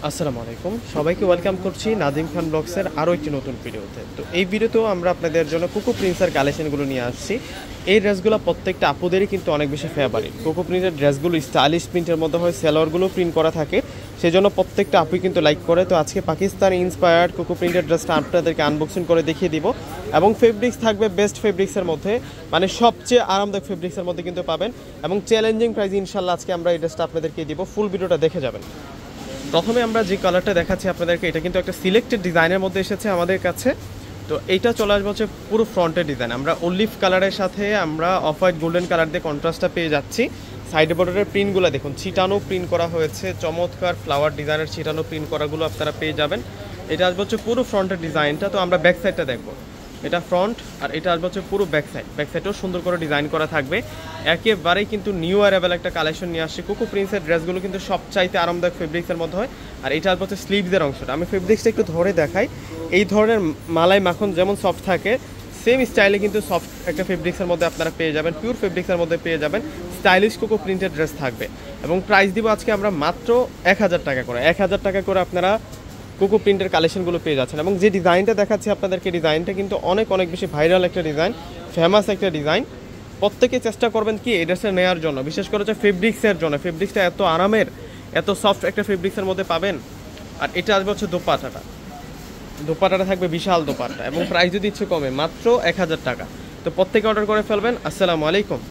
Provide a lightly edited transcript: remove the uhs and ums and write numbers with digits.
আসসালামু আলাইকুম, সবাইকে ওয়েলকাম করছি নাদিম খান ব্লগসের আরও একটি নতুন ভিডিওতে। তো এই ভিডিওতেও আমরা আপনাদের জন্য কোকো প্রিন্সের কালেকশনগুলো নিয়ে আসছি। এই ড্রেসগুলো প্রত্যেকটা আপুদেরই কিন্তু অনেক বেশি ফেভারিট। কোকো প্রিন্টের ড্রেসগুলো স্টাইলিশ প্রিন্টের মধ্যে হয়, সেলোয়ারগুলো প্রিন্ট করা থাকে, সেই জন্য প্রত্যেকটা আপুই কিন্তু লাইক করে। তো আজকে পাকিস্তানি ইন্সপায়ার্ড কোকো প্রিন্টের ড্রেসটা আপনাদেরকে আনবক্সিং করে দেখিয়ে দিব এবং ফেব্রিক্স থাকবে বেস্ট ফেব্রিক্সের মধ্যে, মানে সবচেয়ে আরামদায়ক ফেব্রিক্সের মধ্যে কিন্তু পাবেন এবং চ্যালেঞ্জিং প্রাইস ইনশাল্লাহ আজকে আমরা এই ড্রেসটা আপনাদেরকে দিব। ফুল ভিডিওটা দেখে যাবেন। প্রথমে আমরা যে কালারটা দেখাচ্ছি আপনাদেরকে, এটা কিন্তু একটা সিলেক্টেড ডিজাইনের মধ্যে এসেছে আমাদের কাছে। তো এইটা চলে আসবে হচ্ছে পুরো ফ্রন্টের ডিজাইন। আমরা অলিভ কালারের সাথে আমরা অফ হোয়াইট গোল্ডেন কালার দিয়ে কন্ট্রাস্টটা পেয়ে যাচ্ছি। সাইড বর্ডারের প্রিন্টগুলো দেখুন, ছিটানো প্রিন্ট করা হয়েছে, চমৎকার ফ্লাওয়ার ডিজাইনের ছিটানো প্রিন্ট করাগুলো আপনারা পেয়ে যাবেন। এটা আসবে হচ্ছে পুরো ফ্রন্টের ডিজাইনটা। তো আমরা ব্যাক সাইডটা দেখবো, এটা ফ্রন্ট আর এটা আসবে হচ্ছে পুরো ব্যাক সাইড। ব্যাক সাইডেও সুন্দর করে ডিজাইন করা থাকবে। একেবারেই কিন্তু নিউ অ্যারাইভেল একটা কালেকশন নিয়ে আসছে। কোকো প্রিন্সের ড্রেসগুলো কিন্তু সবচাইতে আরামদায়ক ফেব্রিক্সের মধ্যে হয়। আর এটা আসবে হচ্ছে স্লিভসের অংশটা। আমি ফেব্রিক্সটা একটু ধরে দেখাই। এই ধরনের মালাই মাখন যেমন সফট থাকে, সেম স্টাইলে কিন্তু সফট একটা ফেব্রিক্সের মধ্যে আপনারা পেয়ে যাবেন, পিওর ফেব্রিক্সের মধ্যে পেয়ে যাবেন। স্টাইলিশ কোকো প্রিন্টের ড্রেস থাকবে এবং প্রাইস দিব আজকে আমরা মাত্র 1000 টাকা করে। 1000 টাকা করে আপনারা কোকো প্রিন্টের কালেকশনগুলো পেয়ে যাচ্ছেন। এবং যে ডিজাইনটা দেখাচ্ছি আপনাদেরকে, ডিজাইনটা কিন্তু অনেক অনেক বেশি ভাইরাল একটা ডিজাইন, ফেমাস একটা ডিজাইন। প্রত্যেকে চেষ্টা করবেন কি এই ড্রেসটা নেওয়ার জন্য, বিশেষ করে হচ্ছে ফেব্রিক্সের জন্য। ফেব্রিক্সটা এত আরামের, এত সফট একটা ফেব্রিক্সের মধ্যে পাবেন। আর এটা আসবে হচ্ছে দোপাট্টাটা। দোপাট্টাটা থাকবে বিশাল দোপাট্টা এবং প্রাইস যদি ইচ্ছে কমে মাত্র 1000 টাকা। তো প্রত্যেকে অর্ডার করে ফেলবেন। আসসালামু আলাইকুম।